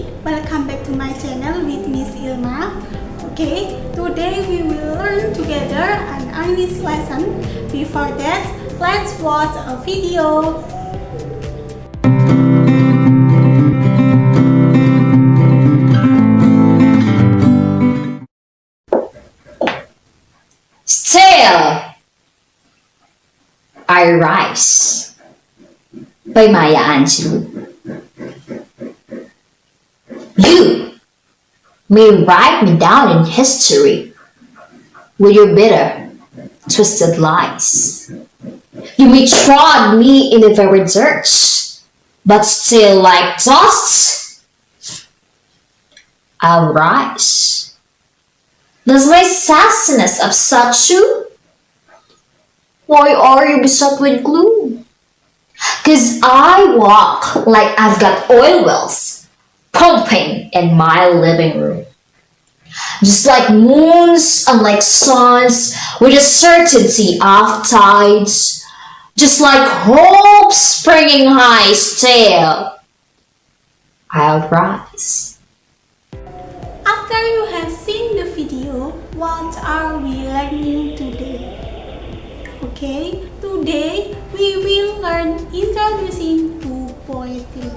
everybody, welcome back to my channel with Miss Ilma. Okay, today we will learn together an English lesson. Before that, let's watch a video. Stale I rise by Maya Angelou. You may write me down in history with your bitter, twisted lies. You may trod me in the very dirt, but still like dust, I'll rise. Does my sassiness upset you? Why are you beset with gloom? 'Cause I walk like I've got oil wells pumping in my living room. Just like moons and like suns with a certainty of tides. Just like hope springing high still, I'll rise. After you have seen the video, what are we learning today? Okay, today we will learn introducing to poetry.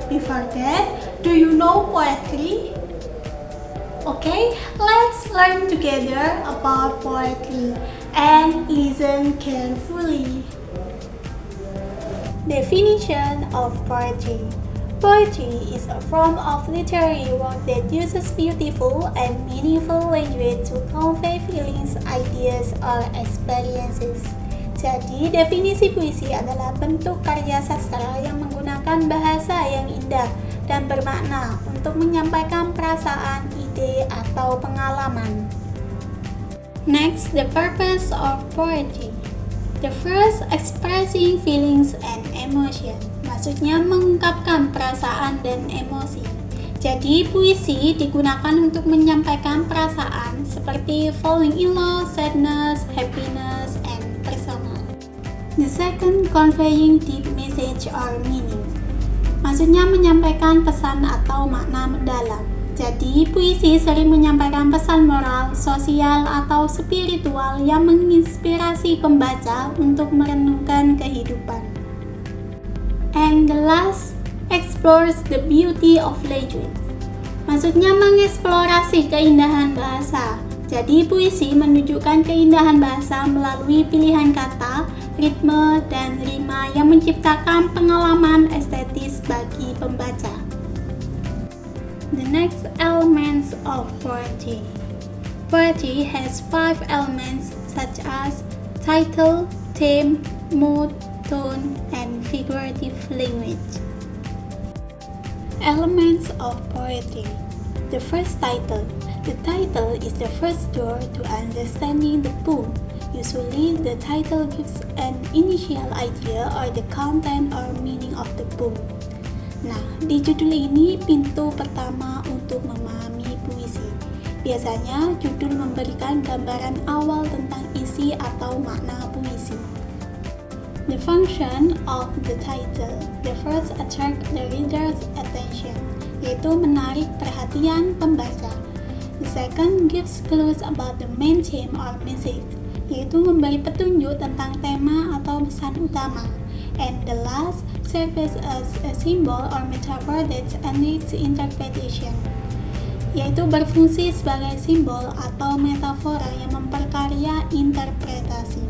Before that, do you know poetry? Okay, let's learn together about poetry and listen carefully. Definition of poetry. Poetry is a form of literary work that uses beautiful and meaningful language to convey feelings, ideas, or experiences. Jadi, definisi puisi adalah bentuk karya sastra yang menggunakan bahasa yang indah dan bermakna untuk menyampaikan perasaan, ide, atau pengalaman. Next, the purpose of poetry. The first, expressing feelings and emotion. Maksudnya mengungkapkan perasaan dan emosi. Jadi puisi digunakan untuk menyampaikan perasaan seperti falling in love, sadness, happiness, and personal. The second, conveying deep message or meaning. Maksudnya menyampaikan pesan atau makna mendalam. Jadi puisi sering menyampaikan pesan moral, sosial, atau spiritual yang menginspirasi pembaca untuk merenungkan kehidupan. And the last, explores the beauty of language. Maksudnya mengeksplorasi keindahan bahasa. Jadi puisi menunjukkan keindahan bahasa melalui pilihan kata, ritme, dan rima yang menciptakan pengalaman estetis bagi pembaca. The next elements of poetry. Poetry has 5 elements such as title, theme, mood, tone, and figurative language. Elements of poetry. The first, title. The title is the first door to understanding the poem. Usually, the title gives an initial idea or the content or meaning of the poem. Nah, di judul ini pintu pertama untuk memahami puisi. Biasanya, judul memberikan gambaran awal tentang isi atau makna puisi. The function of the title. The first, attract the reader's attention, yaitu menarik perhatian pembaca. The second, gives clues about the main theme or message, yaitu memberi petunjuk tentang tema atau pesan utama. And the last, serves as a symbol or metaphor that needs interpretation, yaitu berfungsi sebagai simbol atau metafora yang memperkaya interpretasi.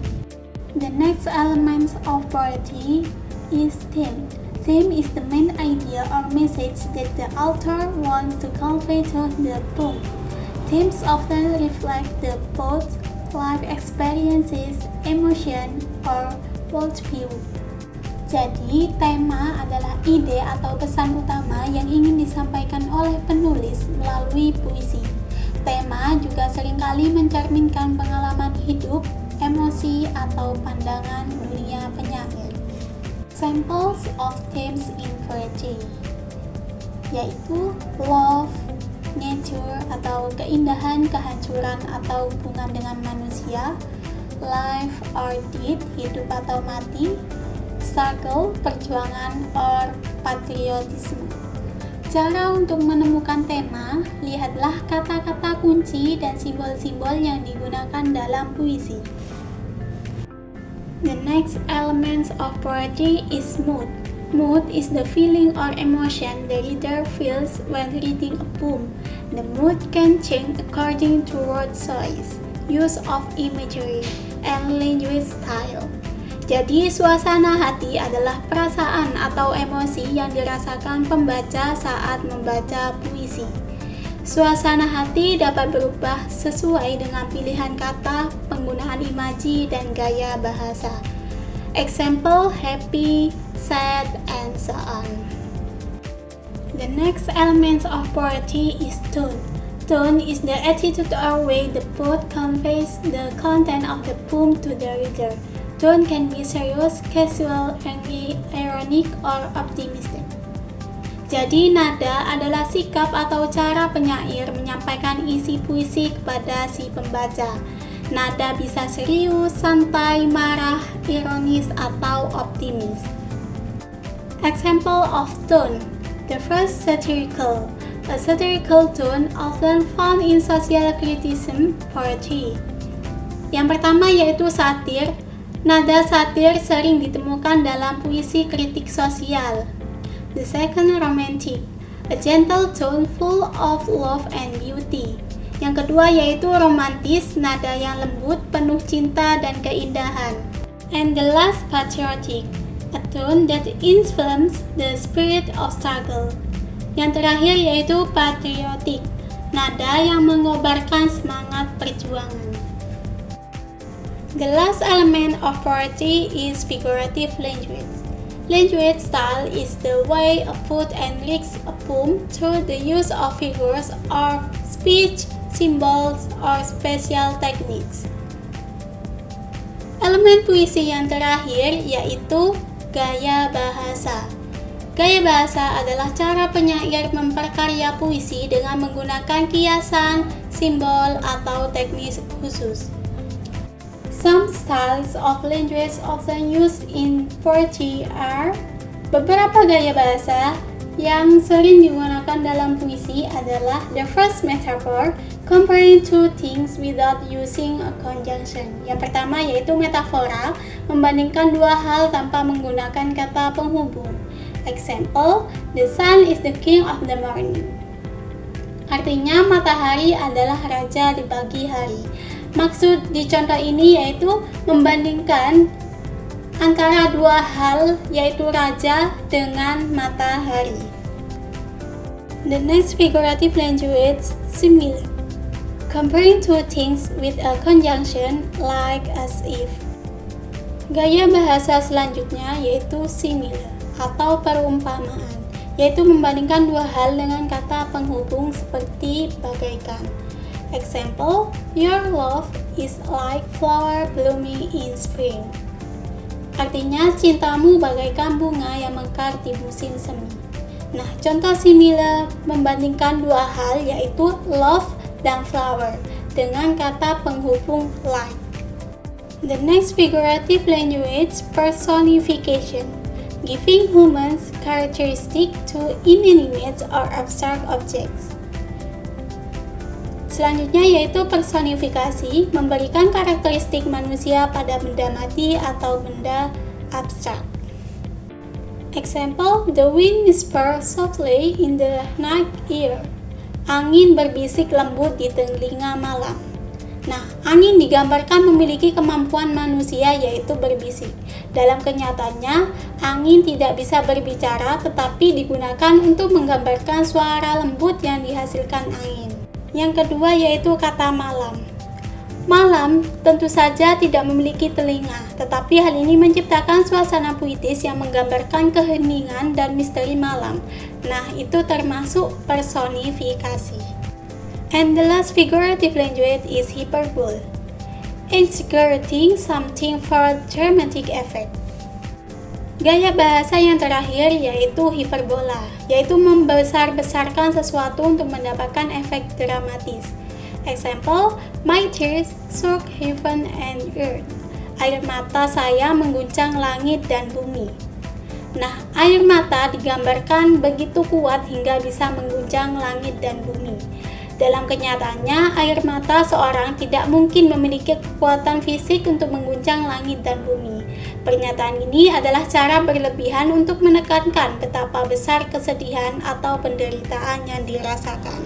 The next element of poetry is theme. Theme is the main idea or message that the author wants to convey to the poem. Themes often reflect the both life experiences, emotion, or worldview. Jadi, tema adalah ide atau pesan utama yang ingin disampaikan oleh penulis melalui puisi. Tema juga seringkali mencerminkan pengalaman hidup, emosi, atau pandangan dunia penyair. Samples of themes in poetry, yaitu love, nature atau keindahan, kehancuran atau hubungan dengan manusia, life or death, hidup atau mati, struggle, perjuangan, or patriotisme. Cara untuk menemukan tema, lihatlah kata-kata kunci dan simbol-simbol yang digunakan dalam puisi. The next element of poetry is mood. Mood is the feeling or emotion the reader feels when reading a poem. The mood can change according to word choice, use of imagery, and language style. Jadi, suasana hati adalah perasaan atau emosi yang dirasakan pembaca saat membaca puisi. Suasana hati dapat berubah sesuai dengan pilihan kata, penggunaan imaji, dan gaya bahasa. Example, happy, sad, and so on. The next element of poetry is tone. Tone is the attitude or way the poet conveys the content of the poem to the reader. Tone can be serious, casual, angry, ironic, or optimistic. Jadi, nada adalah sikap atau cara penyair menyampaikan isi puisi kepada si pembaca. Nada bisa serius, santai, marah, ironis, atau optimis. Example of tone. The first, satirical. A satirical tone often found in social criticism poetry. Yang pertama yaitu satir. Nada satir sering ditemukan dalam puisi kritik sosial. The second, romantic. A gentle tone full of love and beauty. Yang kedua yaitu romantis, nada yang lembut, penuh cinta dan keindahan. And the last, patriotic. A tone that inflames the spirit of struggle. Yang terakhir yaitu patriotic, nada yang mengobarkan semangat perjuangan. The last element of poetry is figurative language. Language style is the way a poet enriches a poem through the use of figures or speech, symbols, or special techniques. Elemen puisi yang terakhir yaitu gaya bahasa. Gaya bahasa adalah cara penyair memperkarya puisi dengan menggunakan kiasan, simbol, atau teknis khusus. Some styles of language often used in poetry are: beberapa gaya bahasa yang sering digunakan dalam puisi adalah the first, metaphor, comparing two things without using a conjunction. Yang pertama yaitu metafora, membandingkan dua hal tanpa menggunakan kata penghubung. Example, the sun is the king of the morning. Artinya matahari adalah raja di pagi hari. Maksud di contoh ini yaitu membandingkan antara dua hal yaitu raja dengan matahari. The next figurative language, simile. Comparing two things with a conjunction like as if. Gaya bahasa selanjutnya yaitu simile atau perumpamaan, yaitu membandingkan dua hal dengan kata penghubung seperti bagaikan. Example, your love is like flower blooming in spring. Artinya, cintamu bagaikan bunga yang mekar di musim semi. Nah, contoh simile membandingkan dua hal yaitu love dan flower dengan kata penghubung like. The next figurative language, personification. Giving humans characteristic to inanimate or abstract objects. Selanjutnya yaitu personifikasi, memberikan karakteristik manusia pada benda mati atau benda abstrak. Example, the wind whispers softly in the night ear. Angin berbisik lembut di telinga malam. Nah, angin digambarkan memiliki kemampuan manusia yaitu berbisik. Dalam kenyataannya, angin tidak bisa berbicara tetapi digunakan untuk menggambarkan suara lembut yang dihasilkan angin. Yang kedua yaitu kata malam. Malam tentu saja tidak memiliki telinga, tetapi hal ini menciptakan suasana puitis yang menggambarkan keheningan dan misteri malam. Nah, itu termasuk personifikasi. And the last figurative language is hyperbole. Exaggerating something for dramatic effect. Gaya bahasa yang terakhir yaitu hiperbola, yaitu membesar-besarkan sesuatu untuk mendapatkan efek dramatis. Example, my tears shook heaven and earth. Air mata saya mengguncang langit dan bumi. Nah, air mata digambarkan begitu kuat hingga bisa mengguncang langit dan bumi. Dalam kenyataannya, air mata seorang tidak mungkin memiliki kekuatan fisik untuk mengguncang langit dan bumi. Pernyataan ini adalah cara berlebihan untuk menekankan betapa besar kesedihan atau penderitaan yang dirasakan.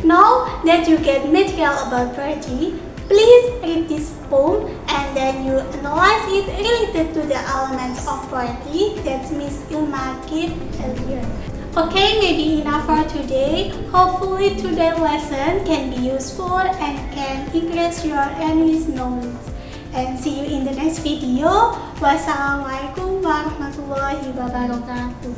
Now that you get material about poetry, please read this poem and then you analyze it related to the elements of poetry that Miss Ilma gave earlier. Okay, maybe enough for today. Hopefully today's lesson can be useful and can increase your English knowledge. And see you in the next video. Wassalamualaikum warahmatullahi wabarakatuh.